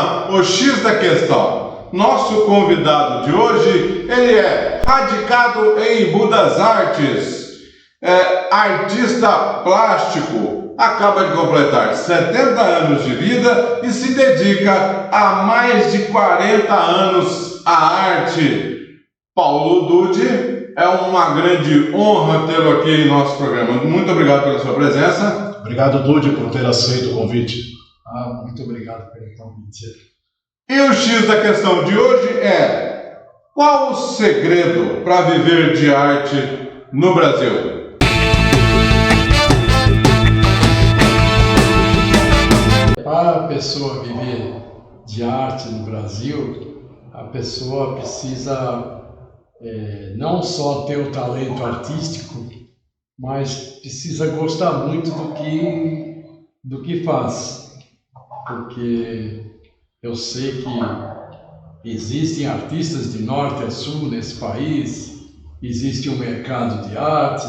programa O X da Questão. Nosso convidado de hoje, ele é radicado em Embu das Artes, artista plástico, acaba de completar 70 anos de vida e se dedica há mais de 40 anos à arte. Paulo Dude, é uma grande honra tê-lo aqui em nosso programa. Muito obrigado pela sua presença. Obrigado, Dude, por ter aceito o convite. Muito obrigado pelo convite. E o X da questão de hoje é: qual o segredo para viver de arte no Brasil? Para a pessoa viver de arte no Brasil, a pessoa precisa não só ter o talento artístico, mas precisa gostar muito do que faz. Porque eu sei que existem artistas de norte a sul nesse país, existe um mercado de arte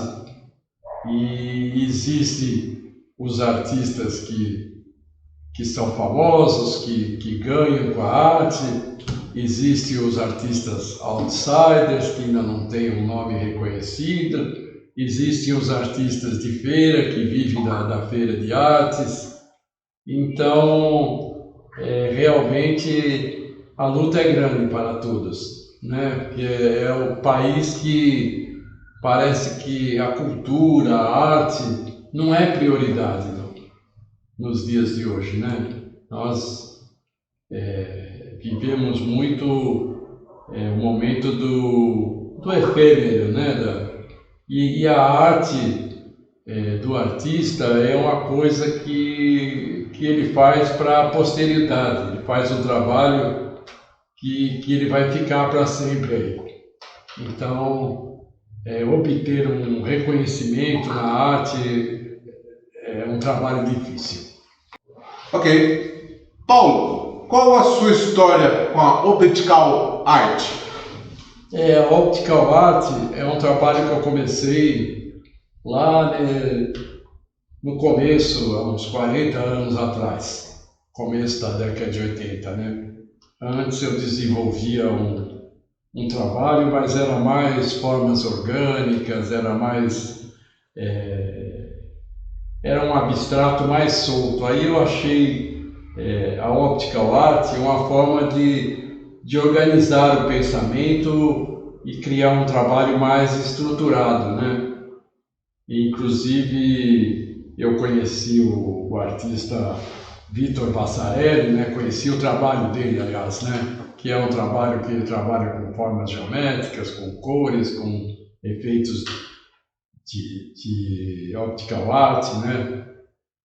e existem os artistas que são famosos, que ganham com a arte, existem os artistas outsiders que ainda não têm um nome reconhecido, existem os artistas de feira que vivem da feira de artes. Então, realmente a luta é grande para todos, né? Porque é o país que parece que a cultura, a arte não é prioridade nos dias de hoje, né? Nós vivemos muito o momento do efêmero, né? E a arte do artista é uma coisa que ele faz para a posteridade, ele faz um trabalho que ele vai ficar para sempre aí. Então, obter um reconhecimento na arte é um trabalho difícil. Ok. Paulo, qual a sua história com a Optical Art? A Optical Art é um trabalho que eu comecei lá no começo, há uns 40 anos atrás, começo da década de 80, né? Antes eu desenvolvia um trabalho, mas era mais formas orgânicas, era um abstrato mais solto. Aí eu achei a Optical Art uma forma de organizar o pensamento e criar um trabalho mais estruturado, né? Inclusive, eu conheci o artista Victor Vassarelli, né? Conheci o trabalho dele, aliás, né? Que é um trabalho que ele trabalha com formas geométricas, com cores, com efeitos de optical art, né?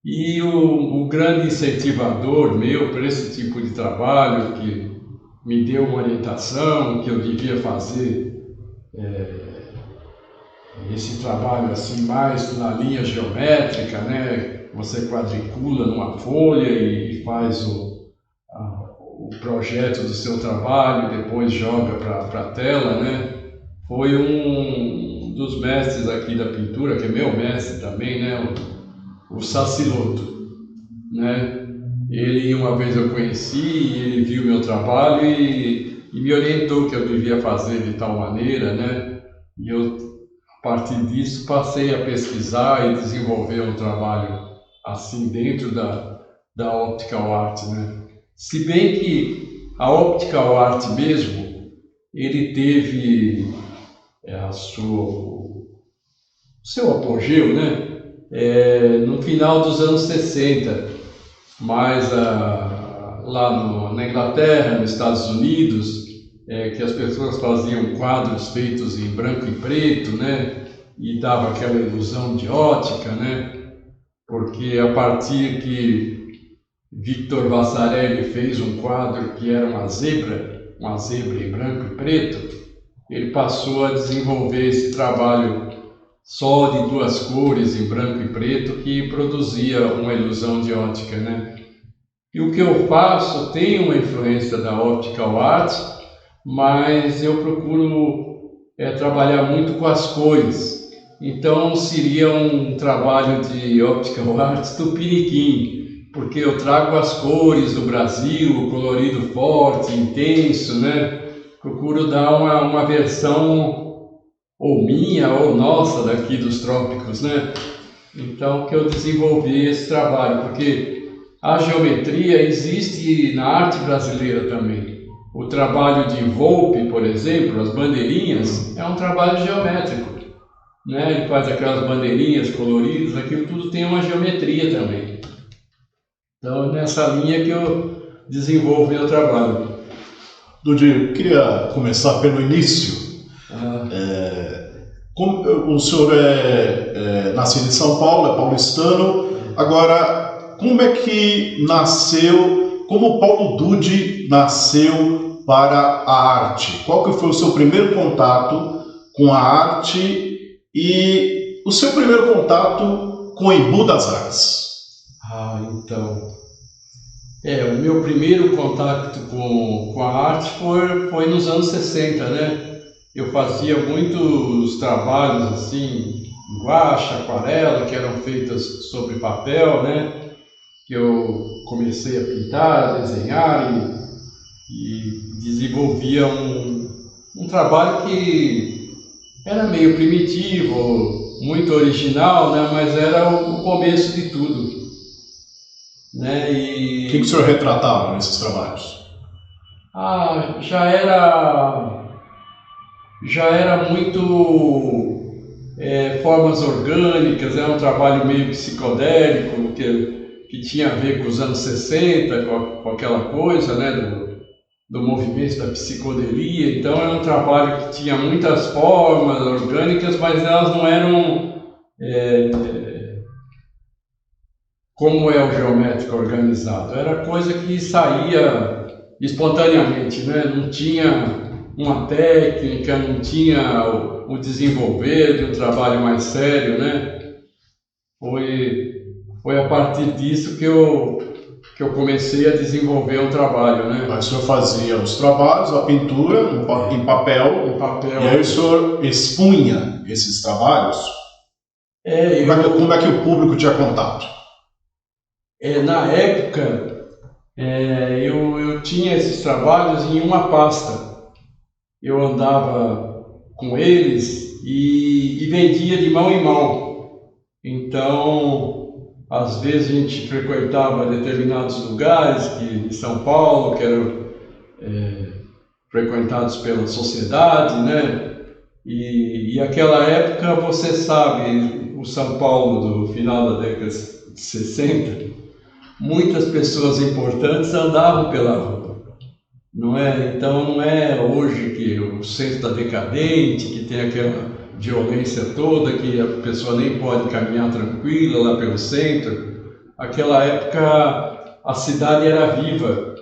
E o grande incentivador meu para esse tipo de trabalho, que me deu uma orientação que eu devia fazer esse trabalho assim mais na linha geométrica, né? Você quadricula numa folha e faz o projeto do seu trabalho, depois joga para a tela, né? Foi um dos mestres aqui da pintura, que é meu mestre também, né? O Sassilotto, né? Ele, uma vez eu conheci, ele viu meu trabalho e me orientou que eu devia fazer de tal maneira, né? E eu, a partir disso, passei a pesquisar e desenvolver um trabalho assim dentro da Optical Art, né? Se bem que a Optical Art mesmo, ele teve seu apogeu, né? No final dos anos 60, mas lá na Inglaterra, nos Estados Unidos, que as pessoas faziam quadros feitos em branco e preto, né? E dava aquela ilusão de ótica, né? Porque a partir que Victor Vassarelli fez um quadro que era uma zebra em branco e preto, ele passou a desenvolver esse trabalho só de duas cores, em branco e preto, que produzia uma ilusão de ótica, né? E o que eu faço tem uma influência da Optical Art, mas eu procuro trabalhar muito com as cores. Então seria um trabalho de Optical Art tupiniquim, porque eu trago as cores do Brasil, o colorido forte, intenso, né? Procuro dar uma versão ou minha ou nossa daqui dos trópicos, né? Então que eu desenvolvi esse trabalho, porque a geometria existe na arte brasileira também. O trabalho de Volpe, por exemplo, as bandeirinhas, é um trabalho geométrico, né? Ele faz aquelas bandeirinhas coloridas, aquilo tudo tem uma geometria também. Então é nessa linha que eu desenvolvo meu trabalho. Dudi, eu queria começar pelo início. O senhor é nascido em São Paulo, é paulistano. Agora, como é que nasceu, como o Paulo Dudi nasceu para a arte? Qual que foi o seu primeiro contato com a arte e o seu primeiro contato com o Embu das Artes? Então, o meu primeiro contato com a arte foi nos anos 60, né? Eu fazia muitos trabalhos assim, guache, aquarela, que eram feitas sobre papel, né? Que eu comecei a pintar, a desenhar e desenvolvia um trabalho que era meio primitivo, muito original, né? Mas era o começo de tudo, né? O que o senhor retratava nesses trabalhos? Já era muito formas orgânicas, era um trabalho meio psicodélico, que tinha a ver com os anos 60, com aquela coisa, né, do movimento da psicodelia. Então era um trabalho que tinha muitas formas orgânicas, mas elas não eram como é o geométrico organizado. Era coisa que saía espontaneamente, né? Não tinha uma técnica, não tinha o desenvolver de um trabalho mais sério, né? Foi a partir disso que eu comecei a desenvolver um trabalho, né? Aí o senhor fazia os trabalhos, a pintura em papel, e aí o senhor expunha esses trabalhos? Como é que o público tinha contato? Na época, eu tinha esses trabalhos em uma pasta. Eu andava com eles e vendia de mão em mão. Então, às vezes a gente frequentava determinados lugares de São Paulo, que eram frequentados pela sociedade, né? E aquela época, você sabe, o São Paulo do final da década de 60, muitas pessoas importantes andavam pela rua. Não é? Então não é hoje que o centro está decadente, que tem aquela violência toda, que a pessoa nem pode caminhar tranquila lá pelo centro. Aquela época a cidade era viva,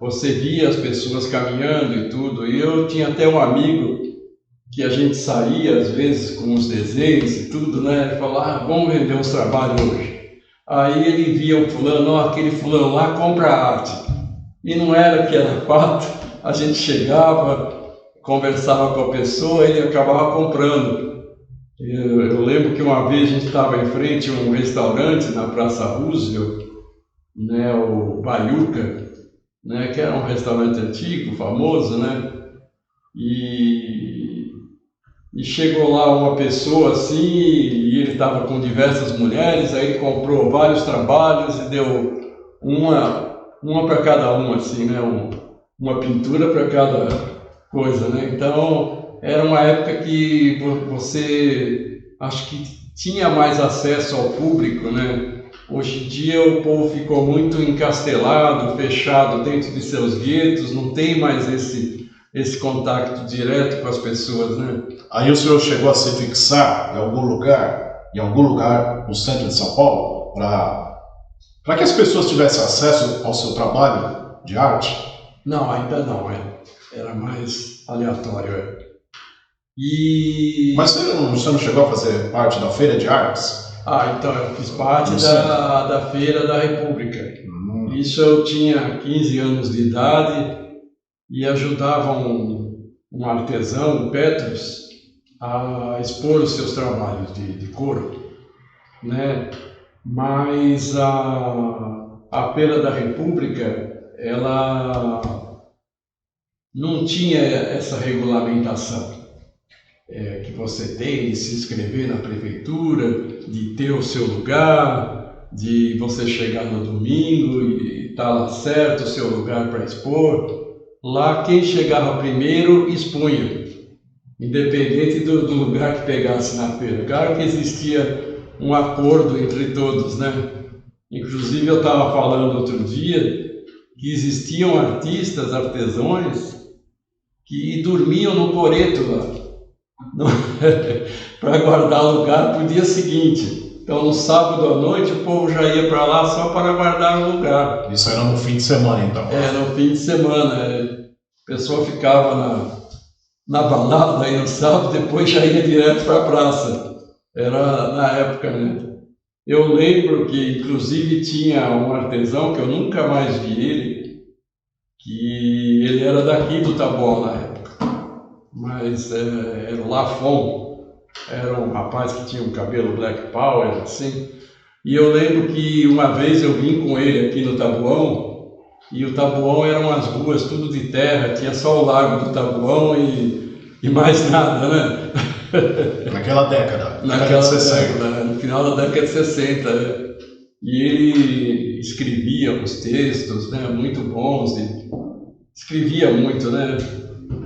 você via as pessoas caminhando e tudo. E eu tinha até um amigo que a gente saía às vezes com os desenhos e tudo, né? Ele falava, vamos vender uns trabalhos hoje. Aí ele via o fulano, aquele fulano lá compra arte. E não era que era fato, a gente chegava, conversava com a pessoa, ele acabava comprando. Eu lembro que uma vez a gente estava em frente a um restaurante na Praça Roosevelt, né, o Baiuca, né, que era um restaurante antigo, famoso, né, e chegou lá uma pessoa assim, e ele estava com diversas mulheres, aí ele comprou vários trabalhos e deu uma para cada um, assim, né? Uma pintura para cada coisa, né? Então, era uma época que você, acho que tinha mais acesso ao público, né? Hoje em dia o povo ficou muito encastelado, fechado dentro de seus guetos, não tem mais esse contato direto com as pessoas, né? Aí o senhor chegou a se fixar em algum lugar no centro de São Paulo, para que as pessoas tivessem acesso ao seu trabalho de arte? Não, ainda não, era mais aleatório. Mas você não chegou a fazer parte da Feira de Artes? Então eu fiz parte da Feira da República. Isso eu tinha 15 anos de idade e ajudava um artesão, o Petros, a expor os seus trabalhos de couro, né? Mas a Feira da República, ela não tinha essa regulamentação que você tem de se inscrever na prefeitura, de ter o seu lugar, de você chegar no domingo e estar lá certo, o seu lugar para expor. Lá quem chegava primeiro expunha, independente do lugar que pegasse na feira. Claro que existia um acordo entre todos, né? Inclusive eu estava falando outro dia que existiam artistas, artesãos, que dormiam no coreto lá, para guardar lugar para o dia seguinte. Então no sábado à noite o povo já ia para lá só para guardar o lugar. Isso era no fim de semana, então? No fim de semana. A pessoa ficava na balada aí no sábado, depois já ia direto para a praça. Era na época, né? Eu lembro que inclusive tinha um artesão, que eu nunca mais vi ele, que ele era daqui do Taboão na época, mas era o Lafon, era um rapaz que tinha um cabelo black power, assim, e eu lembro que uma vez eu vim com ele aqui no Taboão, e o Taboão eram as ruas tudo de terra, tinha só o lago do Taboão e mais nada, né? Naquela década, Naquela década, no final da década de 60. E ele escrevia os textos, né, muito bons, escrevia muito, né?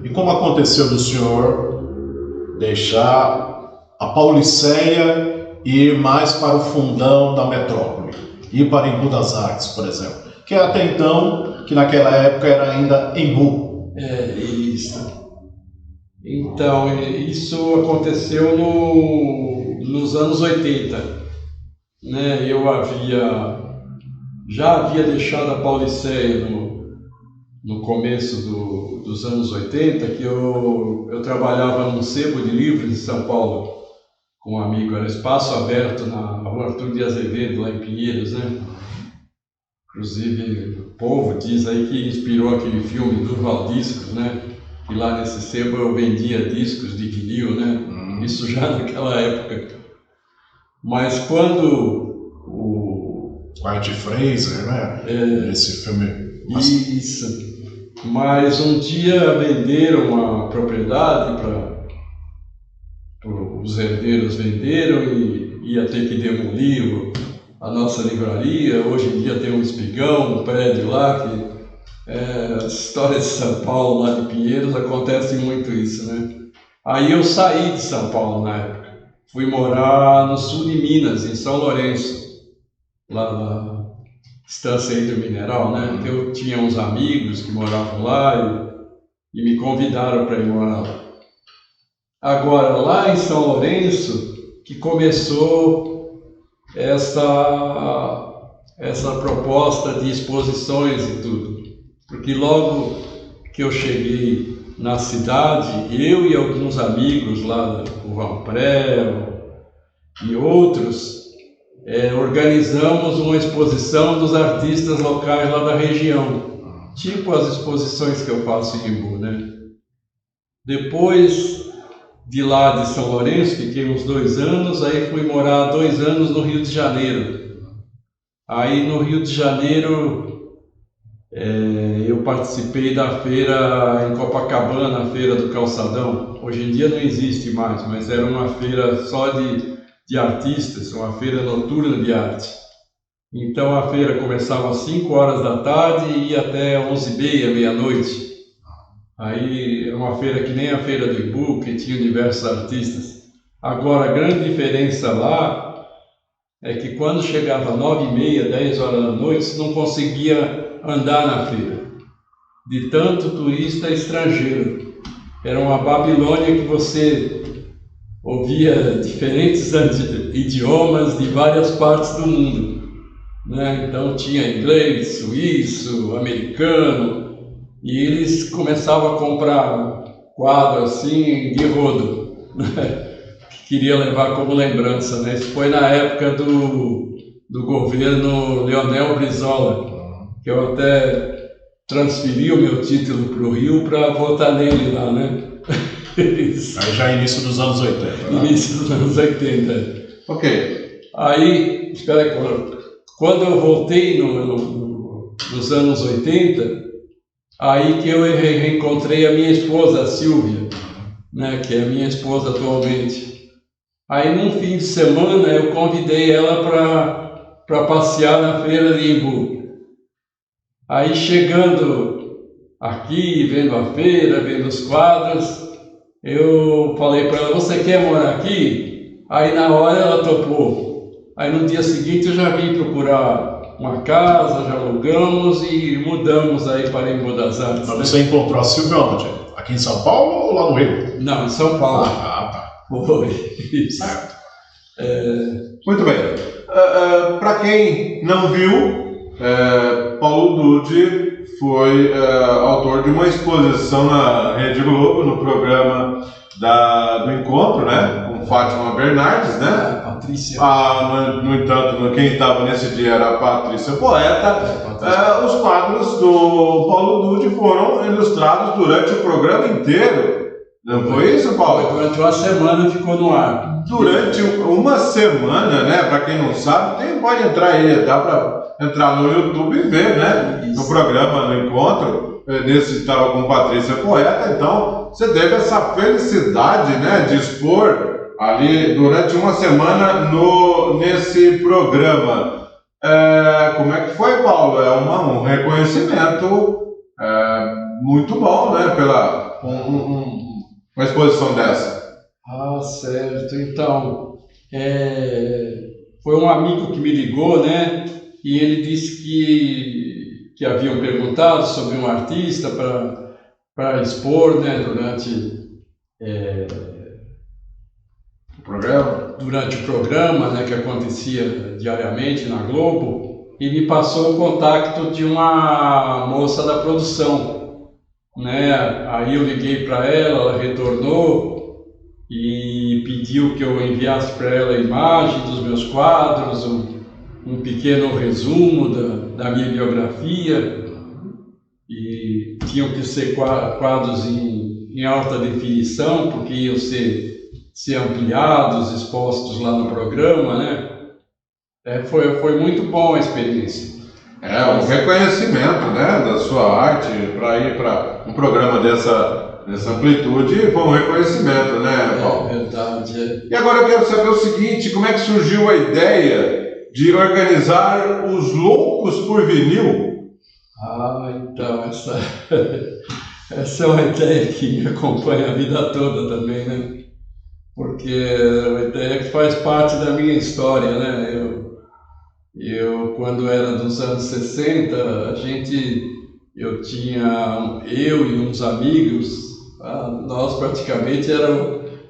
E como aconteceu do senhor deixar a Pauliceia e ir mais para o fundão da metrópole, ir para Embu das Artes, por exemplo, que até então, que naquela época era ainda Embu. Isso. Então, isso aconteceu nos anos 80, né? Eu já havia deixado a Pauliceia no começo dos anos 80, que eu trabalhava num sebo de livros em São Paulo com um amigo, era Espaço Aberto na Rua Arthur de Azevedo, lá em Pinheiros, né? Inclusive, o povo diz aí que inspirou aquele filme Durval Discos, né? E lá nesse sebo eu vendia discos de vinil, né? Isso já naquela época. Mas quando o Art Fraser, né? Esse filme. Isso. Mas um dia venderam uma propriedade os herdeiros venderam e ia ter que demolir a nossa livraria. Hoje em dia tem um espigão, um prédio lá que as histórias de São Paulo, lá de Pinheiros, acontece muito isso, né? Aí eu saí de São Paulo na época, fui morar no sul de Minas, em São Lourenço, lá na Estância Hidromineral, né? Eu tinha uns amigos que moravam lá e me convidaram para ir morar lá. Agora, lá em São Lourenço, que começou essa proposta de exposições e tudo. Porque logo que eu cheguei na cidade, eu e alguns amigos lá, o Vanpré e outros, organizamos uma exposição dos artistas locais lá da região, tipo as exposições que eu faço em Embu, né? Depois de lá de São Lourenço, fiquei uns 2 anos, aí fui morar 2 anos no Rio de Janeiro. Aí no Rio de Janeiro eu participei da feira em Copacabana, a Feira do Calçadão. Hoje em dia não existe mais, mas era uma feira só de artistas, uma feira noturna de arte. Então a feira começava às 5 horas da tarde e ia até 11h30, meia-noite. Aí era uma feira que nem a Feira do Embu, que tinha diversos artistas. Agora a grande diferença lá é que quando chegava 9h30, 10 horas da noite, você não conseguia andar na feira, de tanto turista estrangeiro. Era uma Babilônia que você ouvia diferentes idiomas de várias partes do mundo, né? Então tinha inglês, suíço, americano, e eles começavam a comprar quadro assim de rodo, né? Que queria levar como lembrança, né? Isso foi na época do governo Leonel Brizola, que eu até transferi o meu título para o Rio para votar nele lá, né? Aí já início dos anos 80. Né? Início dos anos 80. Ok. Aí, espera aí, quando eu voltei nos anos 80, aí que eu reencontrei a minha esposa, a Silvia, né, que é a minha esposa atualmente. Aí num fim de semana eu convidei ela para passear na feira de Embu. Aí chegando aqui, vendo a feira, vendo os quadros, eu falei para ela, você quer morar aqui? Aí na hora ela topou. Aí no dia seguinte eu já vim procurar uma casa, já alugamos e mudamos aí para Embu das Artes. Mas você encontrou a Silvia onde? Aqui em São Paulo ou lá no Rio? Não, em São Paulo. Tá. Foi. Certo. Muito bem. Para quem não viu, Paulo Dude foi autor de uma exposição na Rede Globo, no programa do Encontro, né, com Fátima Bernardes, né? Patrícia. No entanto, quem estava nesse dia era a Patrícia Poeta. Patrícia. Os quadros do Paulo Dude foram ilustrados durante o programa inteiro. Não foi isso, Paulo? Durante uma semana ficou no ar. Durante uma semana, né? Para quem não sabe, pode entrar aí, dá para entrar no YouTube e ver, né? Isso. No programa, no Encontro, nesse estava com Patrícia Poeta, então você teve essa felicidade, né? De expor ali durante uma semana nesse programa. Como é que foi, Paulo? É um reconhecimento muito bom, né? Pela uma exposição dessa. Ah, certo. Então, foi um amigo que me ligou, né? E ele disse que haviam perguntado sobre um artista para expor, né? Durante o programa, né? Que acontecia diariamente na Globo. E me passou o contato de uma moça da produção, né? Aí eu liguei para ela retornou e pediu que eu enviasse para ela a imagem dos meus quadros, um pequeno resumo da minha biografia, e tinham que ser quadros em alta definição, porque iam ser ampliados, expostos lá no programa, né? Foi muito bom a experiência. Um reconhecimento, né, da sua arte para ir para um programa dessa amplitude, foi um reconhecimento, né, Paulo? É verdade. E agora eu quero saber o seguinte, como é que surgiu a ideia de organizar os Loucos por Vinil? Então, essa é uma ideia que me acompanha a vida toda também, né? Porque é uma ideia que faz parte da minha história, né? Eu quando era dos anos 60, eu e uns amigos, nós praticamente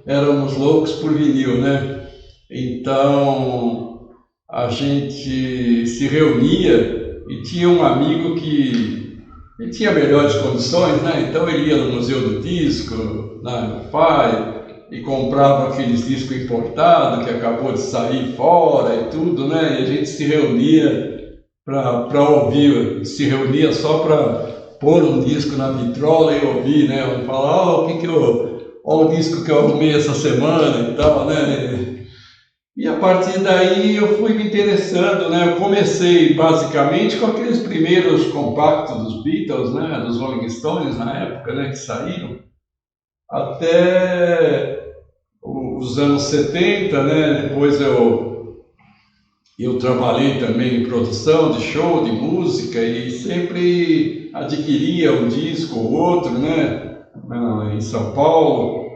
éramos loucos por vinil, né? Então, a gente se reunia e tinha um amigo que ele tinha melhores condições, né? Então ele ia no Museu do Disco, na FAI, e comprava aqueles discos importados que acabou de sair fora e tudo, né? E a gente se reunia para ouvir, se reunia só para pôr um disco na vitrola e ouvir, né? Falar, olha o disco que eu arrumei essa semana e tal, né? E a partir daí eu fui me interessando, né? Eu comecei basicamente com aqueles primeiros compactos dos Beatles, né? Dos Rolling Stones na época, né? Que saíram. Até os anos 70, né? Depois eu trabalhei também em produção de show, de música e sempre adquiria um disco ou outro, né? Em São Paulo.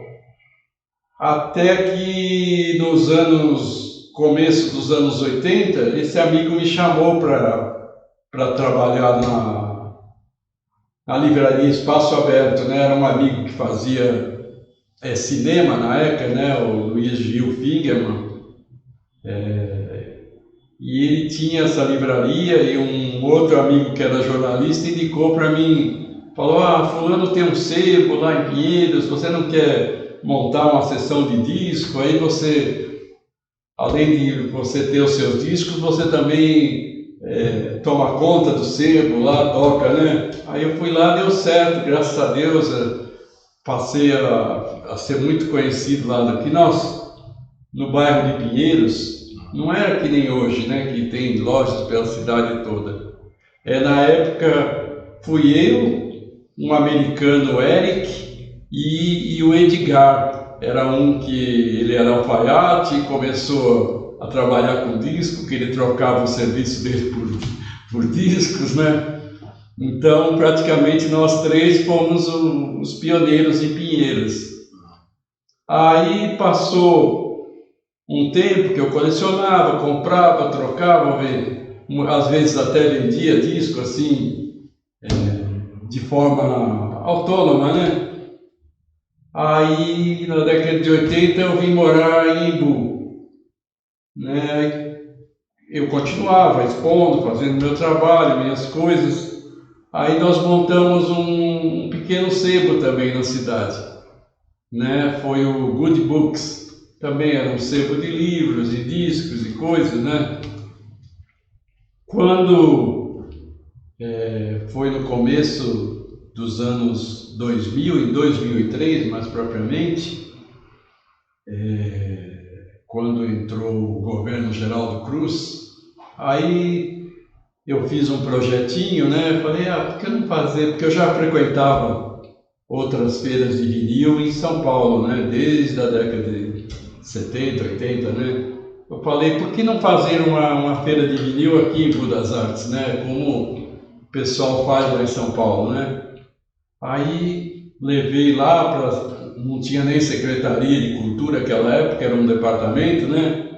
Até que começo dos anos 80, esse amigo me chamou para trabalhar na livraria Espaço Aberto, né? Era um amigo que fazia cinema na época, né? O Luiz Gil Fingerman. E ele tinha essa livraria e um outro amigo que era jornalista indicou para mim, falou, fulano tem um sebo lá em Pinheiros, você não quer montar uma sessão de disco? Aí você, além de você ter os seus discos, você também toma conta do sebo lá, toca, né? Aí eu fui lá, deu certo, graças a Deus, passei a ser muito conhecido lá daqui. No bairro de Pinheiros, não era que nem hoje, né, que tem lojas pela cidade toda. Na época fui eu, um americano, Eric, e o Edgar. Era um que ele era alfaiate e começou a trabalhar com disco, que ele trocava o serviço dele por discos, né? Então, praticamente nós três fomos os pioneiros em Pinheiros. Aí passou um tempo que eu colecionava, comprava, trocava, às vezes até vendia disco assim, de forma autônoma, né? Aí, na década de 80, eu vim morar em Embu, né? Eu continuava expondo, fazendo meu trabalho, minhas coisas. Aí nós montamos um pequeno sebo também na cidade, né? Foi o Good Books, também era um sebo de livros e discos e coisas, né? Quando foi no começo dos anos 2000, em 2003 mais propriamente, quando entrou o governo Geraldo Cruz, aí eu fiz um projetinho, né? Falei, por que não fazer? Porque eu já frequentava outras feiras de vinil em São Paulo, né? Desde a década de 70, 80, né? Eu falei, por que não fazer uma feira de vinil aqui em Embu das Artes, né? Como o pessoal faz lá em São Paulo, né? Aí levei lá não tinha nem Secretaria de Cultura naquela época, era um departamento, né?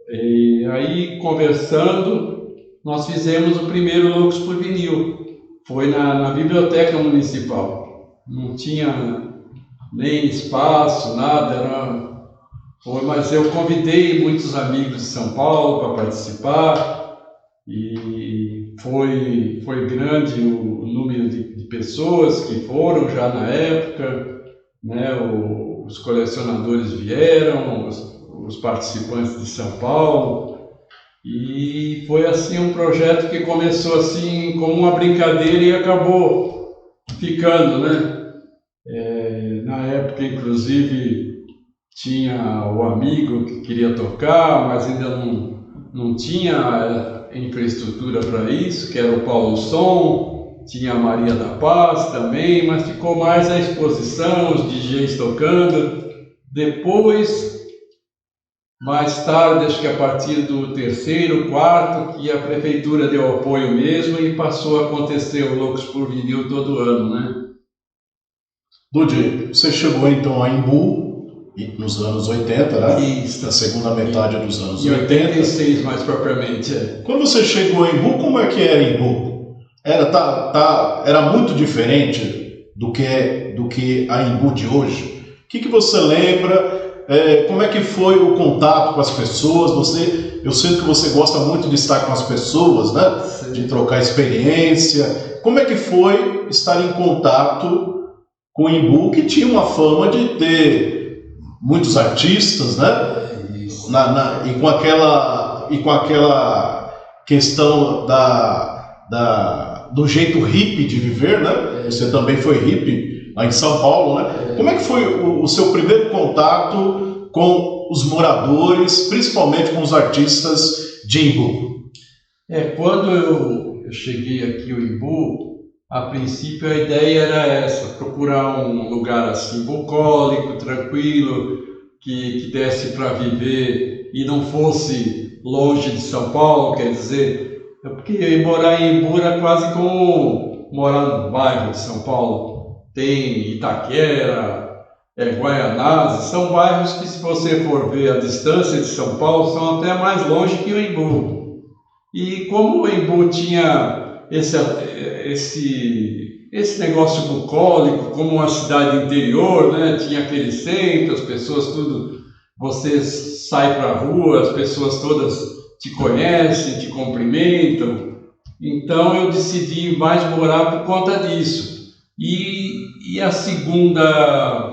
E aí, conversando, nós fizemos o primeiro Loucos por Vinil. Foi na Biblioteca Municipal. Não tinha nem espaço, nada. Mas eu convidei muitos amigos de São Paulo para participar e foi grande o número de pessoas que foram já na época, né? Os colecionadores vieram, os participantes de São Paulo, e foi assim um projeto que começou assim como uma brincadeira e acabou ficando, né? Na época, inclusive, tinha o amigo que queria tocar, mas ainda não tinha infraestrutura para isso, que era o Paulo Som. Tinha a Maria da Paz também, mas ficou mais a exposição, os DJs tocando. Depois, mais tarde, acho que a partir do terceiro, quarto, que a prefeitura deu apoio mesmo e passou a acontecer o Loucos por Vinil todo ano, né? Dudi, você chegou então a Embu nos anos 80, né? Isso. Na segunda metade dos anos Em 80. 86, mais propriamente. Quando você chegou em Embu, como é que era Embu? Era muito diferente do que a Embu de hoje? O que você lembra? Como é que foi o contato com as pessoas? Eu sinto que você gosta muito de estar com as pessoas, né? Sim. De trocar experiência. Como é que foi estar em contato com o Embu, que tinha uma fama de ter muitos artistas, né? Isso. E com aquela questão do jeito hippie de viver, né? Você também foi hippie lá em São Paulo, né? Como é que foi o seu primeiro contato com os moradores, principalmente com os artistas de Embu? Quando eu cheguei aqui ao Embu, a princípio a ideia era essa, procurar um lugar assim bucólico, tranquilo, que desse para viver e não fosse longe de São Paulo, quer dizer, porque morar em Embu era quase como morar no bairro de São Paulo. Tem Itaquera, Guaianazes, são bairros que, se você for ver a distância de São Paulo, são até mais longe que o Embu. E como o Embu tinha esse negócio bucólico, como uma cidade interior, né? Tinha aquele centro, as pessoas tudo, você sai para a rua, as pessoas todas te conhecem, te cumprimentam. Então eu decidi mais morar por conta disso. E a segunda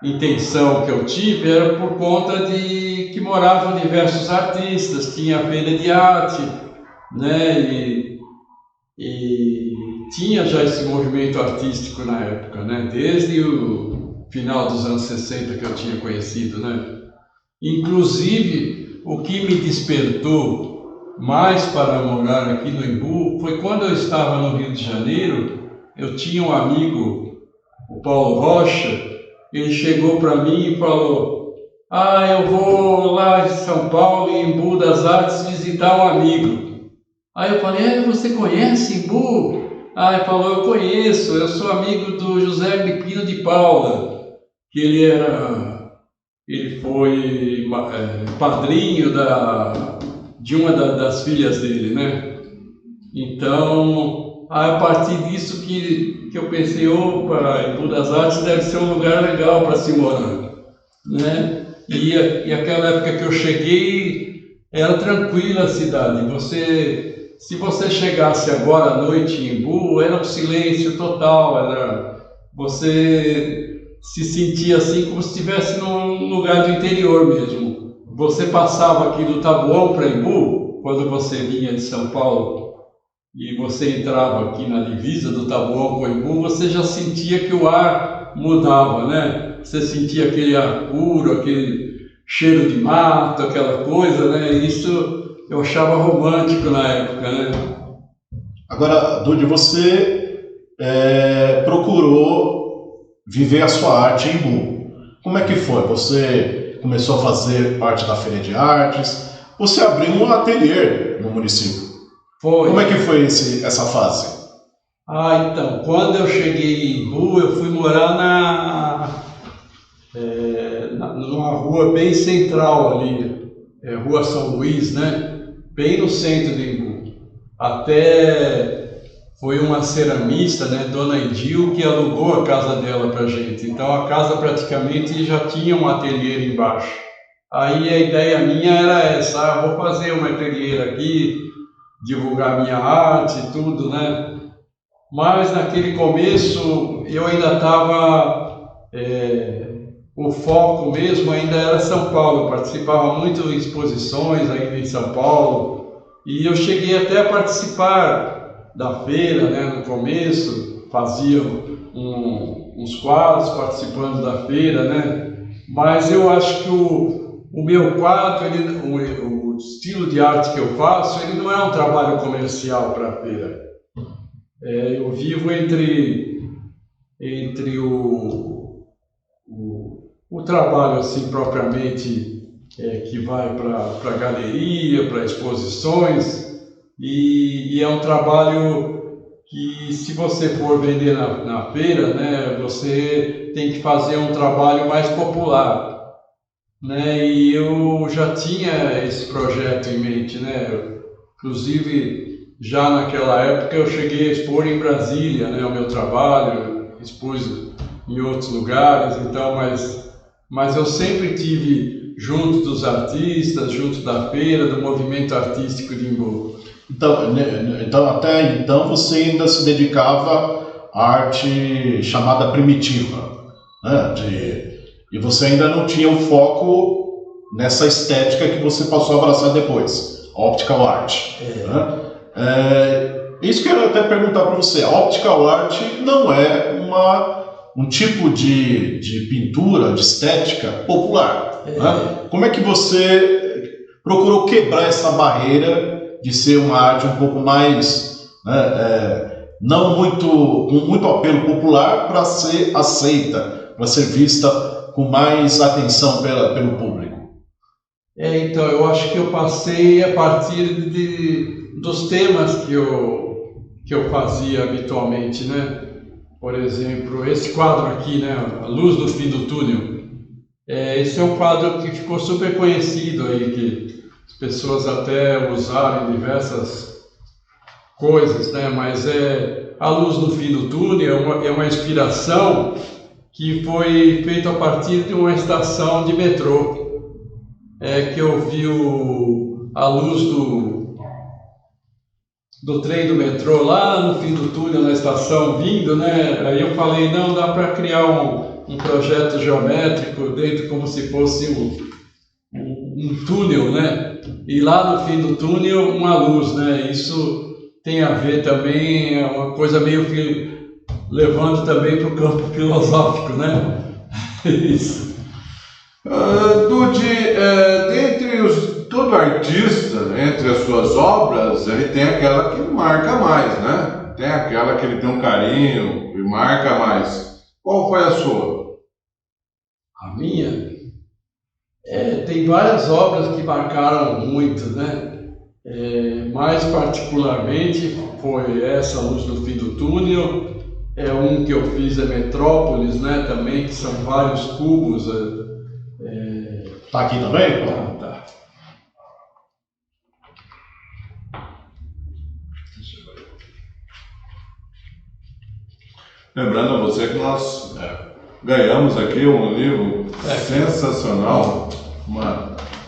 intenção que eu tive era por conta de que moravam diversos artistas, tinha a feira de arte, né? E tinha já esse movimento artístico na época, né? Desde o final dos anos 60 que eu tinha conhecido, né? Inclusive, o que me despertou mais para morar aqui no Embu foi quando eu estava no Rio de Janeiro. Eu tinha um amigo, o Paulo Rocha. Ele chegou para mim e falou: eu vou lá em São Paulo, em Embu das Artes, visitar um amigo. Aí eu falei: você conhece Embu? Ele falou: eu conheço, eu sou amigo do José Agripino de Paula, que ele foi padrinho de uma das filhas dele, né? Então, a partir disso que eu pensei: opa, Embu das Artes deve ser um lugar legal para se morar, né? E aquela época que eu cheguei, era tranquila a cidade. Se você chegasse agora à noite em Embu, era um silêncio total, você se sentia assim como se estivesse num lugar do interior mesmo. Você passava aqui do Taboão para Embu, quando você vinha de São Paulo, e você entrava aqui na divisa do Taboão com Embu, você já sentia que o ar mudava, né? Você sentia aquele ar puro, aquele cheiro de mato, aquela coisa, né? Isso eu achava romântico na época, né? Agora, Dude, você procurou viver a sua arte em Embu. Como é que foi? Você começou a fazer parte da Feira de Artes, você abriu um ateliê no município. Foi. Como é que foi essa fase? Então, quando eu cheguei em Embu, eu fui morar numa rua bem central ali, Rua São Luís, né? Bem no centro de Embu. Até foi uma ceramista, né, Dona Edil, que alugou a casa dela pra gente. Então a casa praticamente já tinha um ateliê embaixo. Aí a ideia minha era essa: vou fazer um ateliê aqui, divulgar minha arte e tudo, né? Mas naquele começo eu ainda estava, o foco mesmo ainda era São Paulo. Eu participava muito de exposições ainda em São Paulo, e eu cheguei até a participar da feira, né, no começo, fazia uns quadros participando da feira, né? Mas eu acho que o meu quadro, o estilo de arte que eu faço, ele não é um trabalho comercial para a feira. Eu vivo entre o trabalho assim propriamente que vai para a galeria, para exposições, e é um trabalho que, se você for vender na feira, né, você tem que fazer um trabalho mais popular, né? E eu já tinha esse projeto em mente, né? Inclusive, já naquela época eu cheguei a expor em Brasília, né, o meu trabalho, expus em outros lugares, então, mas eu sempre tive junto dos artistas, junto da feira, do movimento artístico de Embu. Então, até então você ainda se dedicava à arte chamada primitiva, né? E você ainda não tinha o foco nessa estética que você passou a abraçar depois, a optical art. Né? Isso que eu quero até perguntar para você. A optical art não é um tipo de pintura, de estética popular. Né? Como é que você procurou quebrar essa barreira de ser uma arte um pouco mais, não muito, com muito apelo popular, para ser aceita, para ser vista com mais atenção pelo público? Então, eu acho que eu passei a partir dos temas que eu fazia habitualmente, né? Por exemplo, esse quadro aqui, né, A Luz no Fim do Túnel. Esse é um quadro que ficou super conhecido aí, que as pessoas até usaram em diversas coisas, né? Mas A Luz no Fim do Túnel é uma inspiração que foi feita a partir de uma estação de metrô, que eu vi a luz do trem do metrô lá no fim do túnel, na estação, vindo, né? Aí eu falei: não, dá para criar um projeto geométrico dentro, como se fosse um túnel, né? E lá no fim do túnel uma luz, né? Isso tem a ver também, é uma coisa meio que levando também para o campo filosófico, né? Isso. Dude, todo artista, entre as suas obras, ele tem aquela que marca mais, né? Tem aquela que ele tem um carinho e marca mais. Qual foi a sua? A minha? Tem várias obras que marcaram muito, né? Mais particularmente foi essa Luz no Fim do Túnel, um que eu fiz Metrópolis, né? Também, que são vários cubos. Tá aqui também? Tá. Lembrando a você que nós ganhamos aqui um livro sensacional,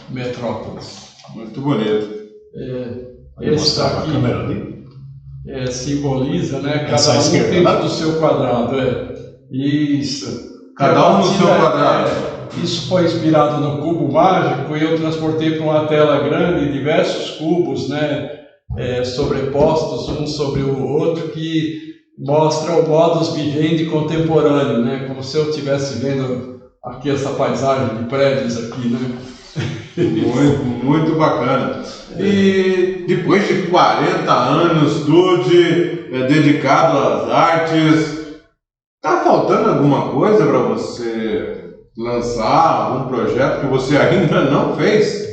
Metrópolis. muito bonito. Esse a aqui câmera ali. Simboliza, né? Essa Cada um esquerda, dentro né? do seu quadrado. Isso. Cada um no seu quadrado. Isso foi inspirado no cubo mágico e eu transportei para uma tela grande diversos cubos, né? Sobrepostos um sobre o outro, que mostram o modus vivendi contemporâneo, né? Como se eu estivesse vendo aqui essa paisagem de prédios aqui, né? Muito, muito bacana. E depois de 40 anos, Dude, dedicado às artes, tá faltando alguma coisa para você lançar, algum projeto que você ainda não fez?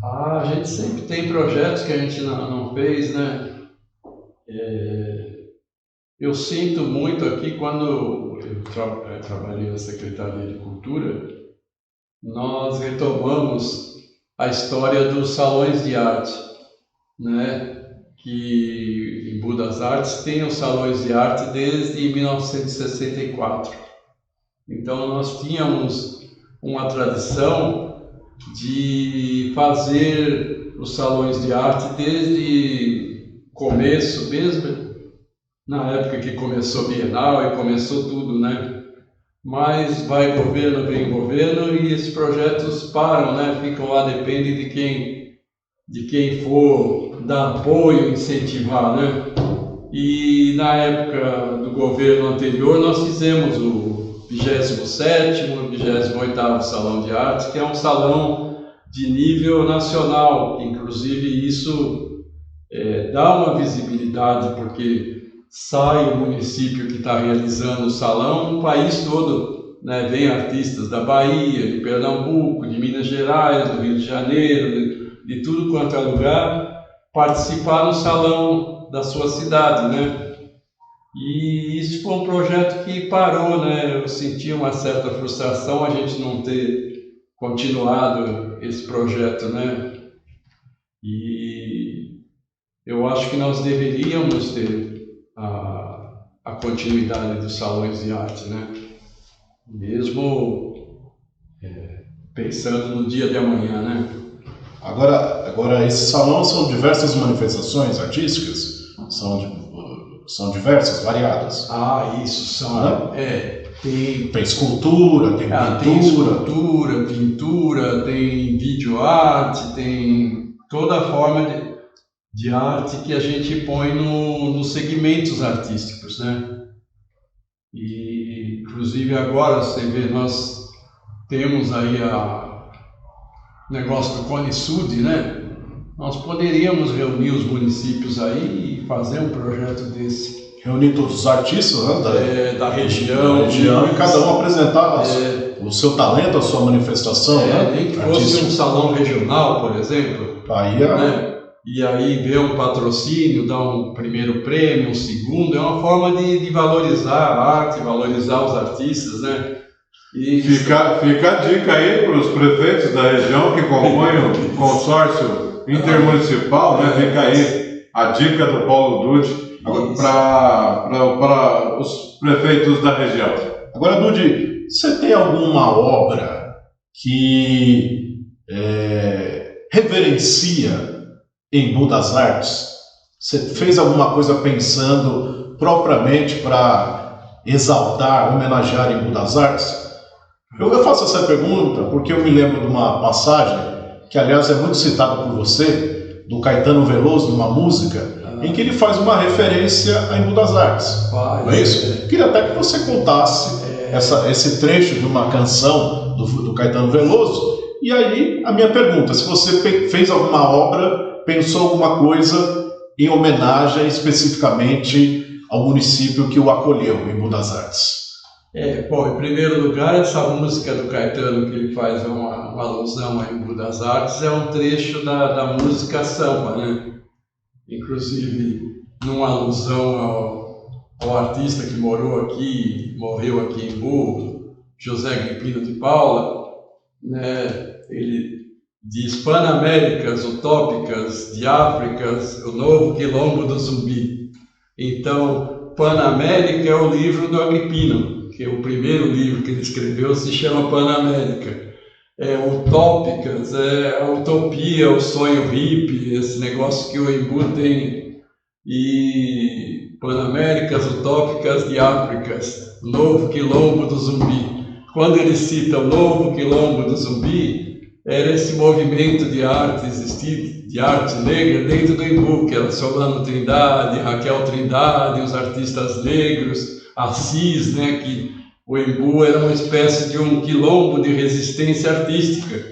A gente sempre tem projetos que a gente não fez, né? Eu sinto muito aqui, quando eu trabalhei na Secretaria de Cultura, nós retomamos a história dos salões de arte, né? Que em Budas Artes tem os salões de arte desde 1964. Então nós tínhamos uma tradição de fazer os salões de arte desde o começo mesmo, na época que começou a Bienal e começou tudo, né? Mas vai governo, vem governo e esses projetos param, né? Ficam lá, depende de quem for dar apoio, incentivar, né? E na época do governo anterior nós fizemos o 27º, 28º Salão de Artes, que é um salão de nível nacional, que inclusive isso dá uma visibilidade, porque sai o município que está realizando o salão, o país todo, né? Vem artistas da Bahia, de Pernambuco, de Minas Gerais, do Rio de Janeiro, de tudo quanto é lugar, participar no salão da sua cidade, né? E isso foi um projeto que parou, né? Eu senti uma certa frustração a gente não ter continuado esse projeto, né? E eu acho que nós deveríamos ter a continuidade dos salões de arte, né? Mesmo pensando no dia de amanhã, né? Agora esses salões são diversas manifestações artísticas? São diversas, variadas? Isso são... Tem escultura, tem tem pintura. escultura, pintura, tem videoarte, tem toda a forma de arte que a gente põe nos segmentos artísticos, né? E, inclusive, agora, você vê, nós temos aí o negócio do Cone Sud, né? Nós poderíamos reunir os municípios aí e fazer um projeto desse. Reunir todos os artistas, né, da região. E cada um apresentar o seu talento, a sua manifestação. Né, nem que fosse um salão regional, por exemplo. Aí né? E aí ver um patrocínio, dar um primeiro prêmio, um segundo, é uma forma de valorizar a arte, valorizar os artistas, né? E fica a dica aí para os prefeitos da região que compõem o consórcio intermunicipal, né? Fica aí a dica do Paulo Dude para os prefeitos da região. Agora, Dude, você tem alguma obra que reverencia em Budas Artes? Você fez alguma coisa pensando propriamente para exaltar, homenagear em Budas Artes? Eu faço essa pergunta porque eu me lembro de uma passagem, que aliás é muito citada por você, do Caetano Veloso, numa música, em que ele faz uma referência em Budas Artes. Não é isso? Queria até que você contasse esse trecho de uma canção do Caetano Veloso. E aí, a minha pergunta, se você fez alguma obra, pensou alguma coisa em homenagem especificamente ao município que o acolheu, o Embu das Artes. Bom, em primeiro lugar, essa música do Caetano que ele faz uma alusão ao Embu das Artes é um trecho da música samba, né? Inclusive, numa alusão ao artista que morreu aqui em Embu, José Agripino de Paula, né? Ele diz: Panaméricas utópicas de Áfricas, o novo quilombo do Zumbi. Então, Panamérica é o livro do Agripino, que é o primeiro livro que ele escreveu, se chama Panamérica. Utópicas, a utopia, o sonho hippie, esse negócio que o Embu tem. E Panaméricas utópicas de Áfricas, o novo quilombo do Zumbi. Quando ele cita o novo quilombo do Zumbi, era esse movimento de arte existente, de arte negra dentro do Embu, que era Solano Trindade, Raquel Trindade, os artistas negros, Assis, né, que o Embu era uma espécie de um quilombo de resistência artística.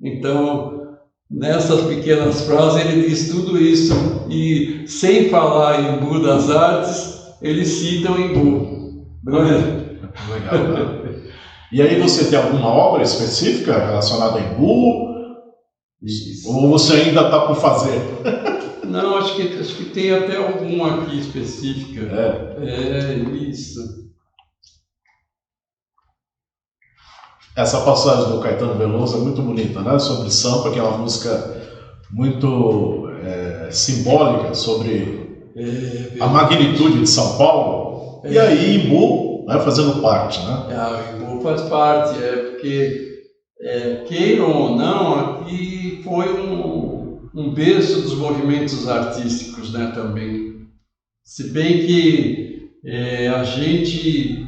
Então, nessas pequenas frases ele diz tudo isso, e sem falar em Embu das Artes, ele cita o Embu. Não é? Legal, né? E aí você tem alguma obra específica relacionada a Embu? Ou você ainda está por fazer? Não, acho que tem até alguma aqui específica. Isso. Essa passagem do Caetano Veloso é muito bonita, né? Sobre Sampa, que é uma música muito simbólica sobre a magnitude de São Paulo. E aí Embu, né, fazendo parte, né? O Embu faz parte, porque queiram ou não, aqui foi um berço dos movimentos artísticos, né, também. Se bem que a gente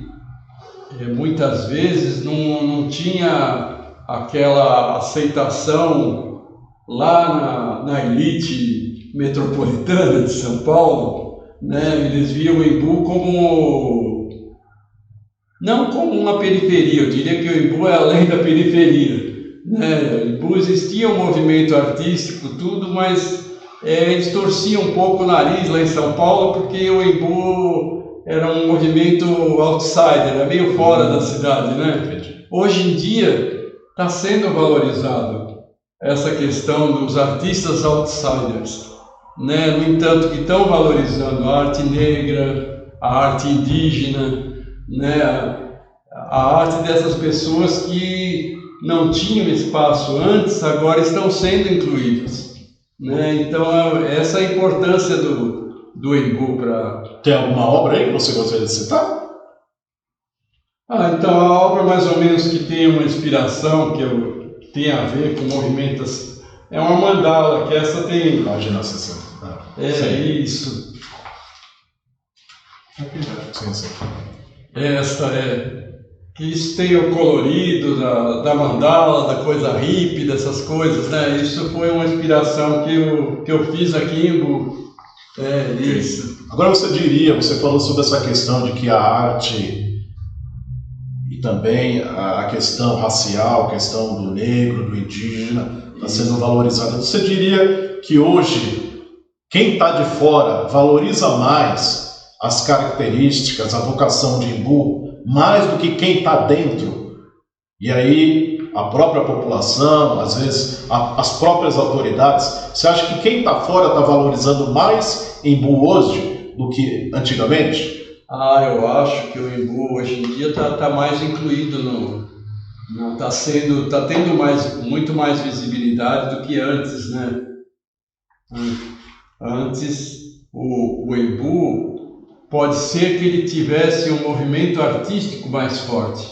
muitas vezes não tinha aquela aceitação lá na elite metropolitana de São Paulo, né? Eles viam o Embu não como uma periferia, eu diria que o Embu é além da periferia, né? O Embu existia um movimento artístico, tudo, mas eles torciam um pouco o nariz lá em São Paulo, porque o Embu era um movimento outsider, era meio fora da cidade, né? Hoje em dia está sendo valorizado essa questão dos artistas outsiders, né? No entanto, que estão valorizando a arte negra, a arte indígena, né? A arte dessas pessoas que não tinham espaço antes, agora estão sendo incluídas, né? Então, essa é a importância do Embu para... Tem alguma obra aí que você gostaria de citar? Então, a obra mais ou menos que tem uma inspiração, que tem a ver com movimentos, é uma mandala, que essa tem... Imagina sim. Isso. Sim. Essa que isso tem o colorido da mandala, da coisa hippie, dessas coisas, né? Isso foi uma inspiração que eu fiz aqui em Embu. Isso. Agora você falou sobre essa questão de que a arte e também a questão racial, a questão do negro, do indígena, está sendo valorizada. Você diria que hoje, quem está de fora valoriza mais as características, a vocação de Embu, mais do que quem está dentro? E aí, a própria população, às vezes as próprias autoridades, você acha que quem está fora está valorizando mais Embu hoje do que antigamente? Eu acho que o Embu hoje em dia está mais incluído está tendo muito mais visibilidade do que antes, né? Antes o Embu pode ser que ele tivesse um movimento artístico mais forte.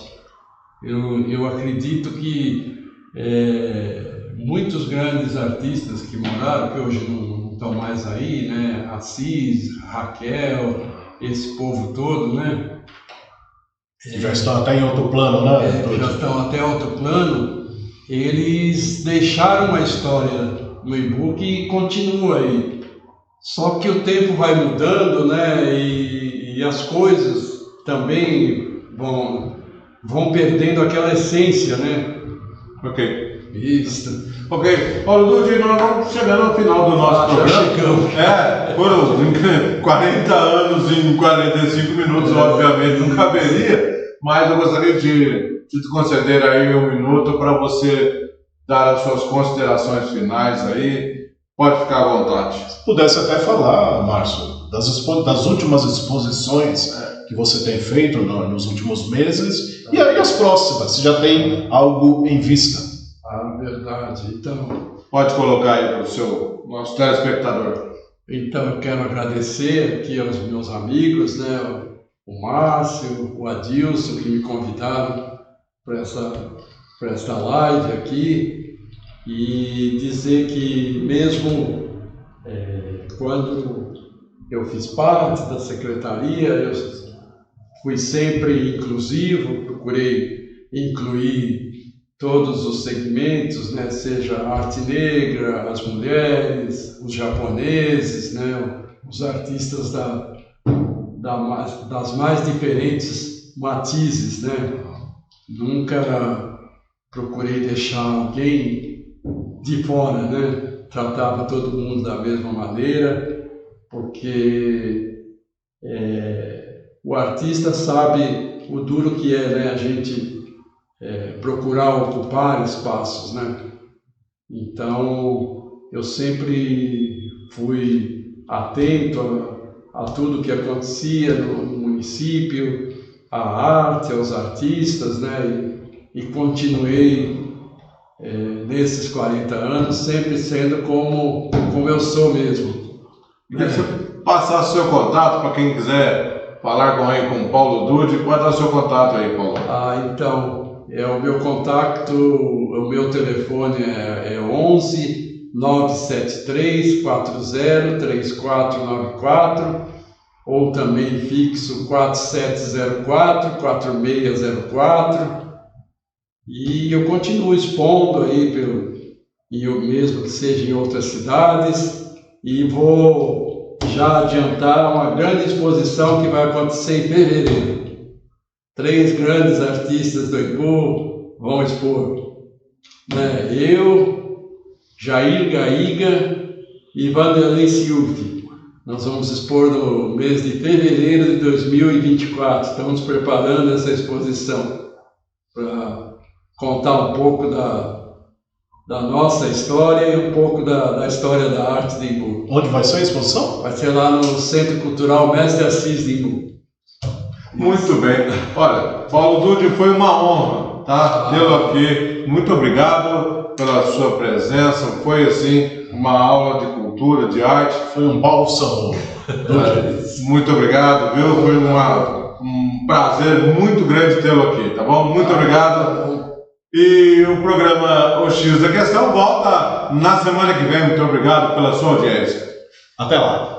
Eu acredito que muitos grandes artistas que moraram, que hoje não estão mais aí, né? Assis, Raquel, esse povo todo, né? Já estão até em outro plano, né? Já estão até outro plano. Eles deixaram uma história no Embu que continua aí. Só que o tempo vai mudando, né? E as coisas também vão perdendo aquela essência, né? Ok. Isso. Ok. Paulo Dude, nós vamos chegando ao final do nosso programa. Já chegamos. Foram 40 anos em 45 minutos, obviamente não caberia, mas eu gostaria de te conceder aí 1 minuto para você dar as suas considerações finais aí. Pode ficar à vontade. Se pudesse até falar, Márcio, das últimas exposições que você tem feito nos últimos meses e aí as próximas, se já tem algo em vista. Ah, verdade. Então, Pode colocar aí para o nosso telespectador. Então, eu quero agradecer aqui aos meus amigos, né, o Márcio, o Adilson, que me convidaram para esta live aqui, e dizer que mesmo quando eu fiz parte da secretaria, eu fui sempre inclusivo, procurei incluir todos os segmentos, né, seja a arte negra, as mulheres, os japoneses, né, os artistas das mais diferentes matizes, né. Nunca procurei deixar alguém de fora, né. Tratava todo mundo da mesma maneira, porque o artista sabe o duro que é, né, a gente procurar ocupar espaços, né? Então, eu sempre fui atento a tudo que acontecia no município, à arte, aos artistas, né? E continuei nesses 40 anos sempre sendo como eu sou mesmo. Queria que você passasse seu contato para quem quiser falar com o Paulo Dude. Pode dar seu contato aí, Paulo. Então, o meu contato, o meu telefone é 11 973 40 3494, ou também fixo 4704 4604, e eu continuo expondo aí e eu mesmo que seja em outras cidades, e vou já adiantar uma grande exposição que vai acontecer em fevereiro. 3 grandes artistas do Embu vão expor, né? Eu, Jair Gaiga e Vanderlei Silva. Nós vamos expor no mês de fevereiro de 2024. Estamos preparando essa exposição para contar um pouco da nossa história e um pouco da história da arte de Embu. Onde vai ser a exposição? Vai ser lá no Centro Cultural Mestre Assis de Embu. Muito bem. Olha, Paulo Dude, foi uma honra, tá? Tê-lo aqui. Muito obrigado pela sua presença. Foi, assim, uma aula de cultura, de arte. Foi um bálsamo. Muito obrigado, viu? Foi um prazer muito grande tê-lo aqui, tá bom? Muito obrigado. E o programa O X da Questão volta na semana que vem. Muito obrigado pela sua audiência. Até lá.